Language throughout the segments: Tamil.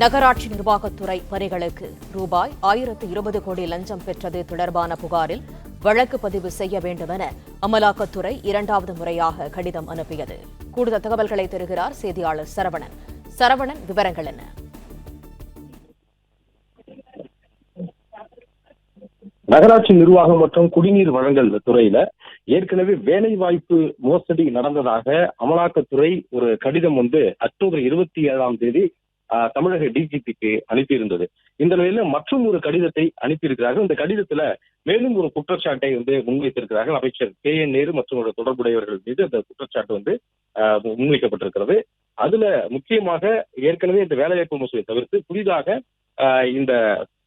நகராட்சி நிர்வாகத்துறை பணிகளுக்கு ரூபாய் 1020 கோடி லஞ்சம் பெற்றது தொடர்பான புகாரில் வழக்கு பதிவு செய்ய வேண்டும் என அமலாக்கத்துறை இரண்டாவது முறையாக கடிதம் அனுப்பியது. கூடுதல் தகவல்களை தருகிறார் செய்தியாளர் சரவணன். சரவணன், விவரங்கள் என்ன? நகராட்சி நிர்வாகம் மற்றும் குடிநீர் வழங்கல் துறையில ஏற்கனவே வேலை வாய்ப்பு மோசடி நடந்ததாக அமலாக்கத்துறை ஒரு கடிதம் அக்டோபர் 27 தமிழக டிஜிபிக்கு அனுப்பியிருந்தது. இந்த நிலையில மற்றும் ஒரு கடிதத்தை அனுப்பியிருக்கிறார்கள். இந்த கடிதத்துல மேலும் ஒரு குற்றச்சாட்டை முன்வைத்திருக்கிறார்கள். அமைச்சர் KN நேரு மற்றும் தொடர்புடையவர்கள் மீது அந்த குற்றச்சாட்டு முன்வைக்கப்பட்டிருக்கிறது. அதுல முக்கியமாக ஏற்கனவே இந்த வேலைவாய்ப்பு மோசடியை தவிர்த்து புதிதாக இந்த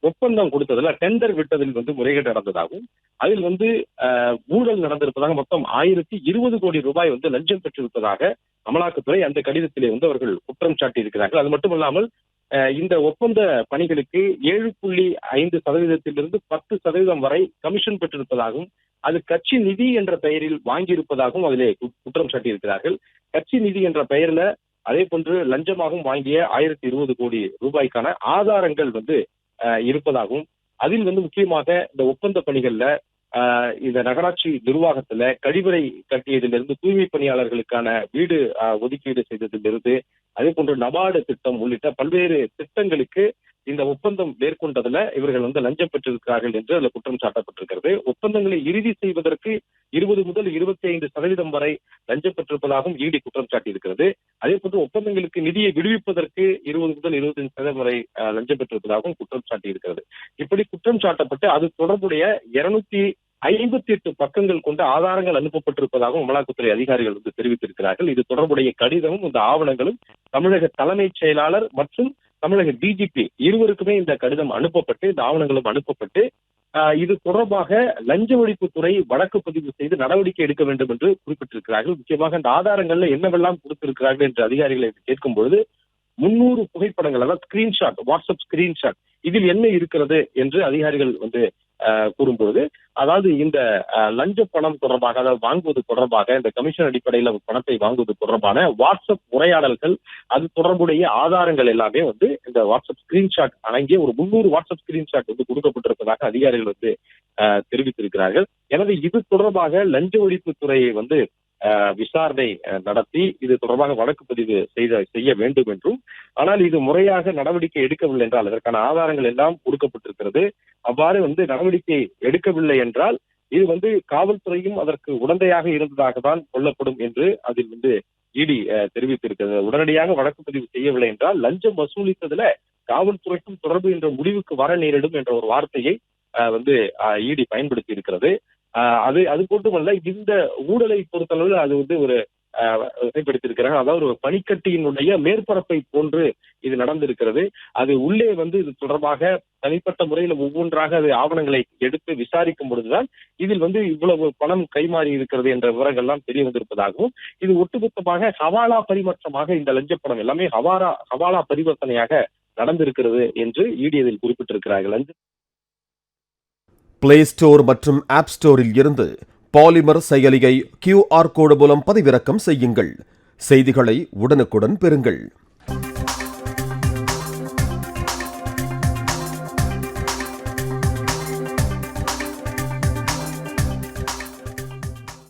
ஒப்பந்தம் கொடுத்ததுல டெண்டர் விட்டதில் முறைகேடு நடந்ததாகவும் அதில் ஊழல் நடந்திருப்பதாக மொத்தம் 1020 கோடி ரூபாய் லஞ்சம் பெற்றிருப்பதாக அமலாக்கத்துறை அந்த கடிதத்திலே அவர்கள் குற்றம் சாட்டி இருக்கிறார்கள். அது மட்டுமல்லாமல் இந்த ஒப்பந்த பணிகளுக்கு 7.5% 10% வரை கமிஷன் பெற்றிருப்பதாகவும் அது கட்சி நிதி என்ற பெயரில் வாங்கியிருப்பதாகவும் அதிலே குற்றம் சாட்டியிருக்கிறார்கள். கட்சி நிதி என்ற பெயரில் அதே போன்று லஞ்சமாகவும் வாங்கிய 1020 கோடி ரூபாய்க்கான ஆதாரங்கள் இருப்பதாகவும் அதில் முக்கியமாக இந்த ஒப்பந்த பணிகள்ல இந்த நகராட்சி நிர்வாகத்துல கழிவறை கட்டியதிலிருந்து தூய்மை பணியாளர்களுக்கான வீடு ஒதுக்கீடு செய்ததிலிருந்து அதே போன்று நபார்டு திட்டம் உள்ளிட்ட பல்வேறு திட்டங்களுக்கு இந்த ஒப்பந்தம் மேற்கொண்டதுல இவர்கள் லஞ்சம் பெற்றிருக்கிறார்கள் என்று அதுல குற்றம் சாட்டப்பட்டிருக்கிறது. ஒப்பந்தங்களை இறுதி செய்வதற்கு 20 முதல் 25% வரை லஞ்சம் பெற்றிருப்பதாகவும் இடி குற்றம் சாட்டியிருக்கிறது. அதே போன்று ஒப்பந்தங்களுக்கு நிதியை விடுவிப்பதற்கு 20 முதல் 25% வரை லஞ்சம் பெற்றிருப்பதாகவும் குற்றம் சாட்டியிருக்கிறது. இப்படி குற்றம் சாட்டப்பட்டு அது தொடர்புடைய 258 பக்கங்கள் கொண்ட ஆதாரங்கள் அனுப்பப்பட்டிருப்பதாகவும் அமலாக்கத்துறை அதிகாரிகள் தெரிவித்திருக்கிறார்கள். இது தொடர்புடைய கடிதமும் இந்த ஆவணங்களும் தமிழக தலைமைச் செயலாளர் மற்றும் தமிழக டிஜிபி இருவருக்குமே இந்த கடிதம் அனுப்பப்பட்டு இந்த ஆவணங்களும் அனுப்பப்பட்டு இது தொடர்பாக லஞ்ச ஒழிப்புத்துறை வழக்கு பதிவு செய்து நடவடிக்கை எடுக்க வேண்டும் என்று குறிப்பிட்டிருக்கிறார்கள். முக்கியமாக இந்த ஆதாரங்கள்ல என்னவெல்லாம் கொடுத்திருக்கிறார்கள் என்று அதிகாரிகளை கேட்கும் பொழுது 300 புகைப்படங்கள், அதாவது ஸ்கிரீன்ஷாட், வாட்ஸ்அப் ஸ்கிரீன்ஷாட், இதில் என்ன இருக்கிறது என்று அதிகாரிகள் கூறும்பொழுது, அதாவது இந்த லஞ்ச பணம் தொடர்பாக, அதாவது வாங்குவது தொடர்பாக, இந்த கமிஷன் அடிப்படையில் பணத்தை வாங்குவது தொடர்பான வாட்ஸ்அப் உரையாடல்கள், அது தொடர்புடைய ஆதாரங்கள் எல்லாமே இந்த வாட்ஸ்அப் ஸ்கிரீன்ஷாட் அடங்கிய ஒரு 300 வாட்ஸ்அப் ஸ்கிரீன்ஷாட் கொடுக்கப்பட்டிருப்பதாக அதிகாரிகள் தெரிவித்திருக்கிறார்கள். எனவே இது தொடர்பாக லஞ்ச ஒழிப்புத்துறையை விசாரணை நடத்தி இது தொடர்பாக வழக்கு பதிவு செய்ய வேண்டும் என்றும், ஆனால் இது முறையாக நடவடிக்கை எடுக்கவில்லை என்றால் அதற்கான ஆதாரங்கள் எல்லாம் கொடுக்கப்பட்டிருக்கிறது. அவ்வாறு நடவடிக்கை எடுக்கவில்லை என்றால் இது காவல்துறையும் அதற்கு உடந்தையாக இருந்ததாக தான் கொள்ளப்படும் என்று அதில் இடி தெரிவித்திருக்கிறது. உடனடியாக வழக்கு பதிவு செய்யவில்லை என்றால் லஞ்சம் வசூலித்ததுல காவல்துறைக்கும் தொடர்பு என்ற முடிவுக்கு வர நேரிடும் என்ற ஒரு வார்த்தையை இடி பயன்படுத்தி இருக்கிறது. அது மட்டுமல்ல, இந்த ஊழலை பொறுத்தளவில் அது ஒரு வகைப்படுத்தியிருக்கிறாங்க. அதாவது ஒரு பனிக்கட்டியினுடைய மேற்பரப்பை போன்று இது நடந்திருக்கிறது. அது உள்ளே இது தொடர்பாக தனிப்பட்ட முறையில் ஒவ்வொன்றாக அது ஆவணங்களை எடுத்து விசாரிக்கும் பொழுதுதான் இதில் இவ்வளவு பணம் கைமாறி இருக்கிறது என்ற விவரங்கள் எல்லாம் தெரிய வந்திருப்பதாகவும், இது ஒட்டுமொத்தமாக ஹவாலா பரிமாற்றமாக இந்த லஞ்ச பணம் எல்லாமே ஹவாலா பரிவர்த்தனையாக நடந்திருக்கிறது என்று இடி அதில் குறிப்பிட்டிருக்கிறார்கள். பிளே ஸ்டோர் மற்றும் ஆப் ஸ்டோரில் இருந்து பாலிமர் செயலியை QR கோடு மூலம் பதிவிறக்கம் செய்யுங்கள். செய்திகளை உடனுக்குடன் பெறுங்கள்.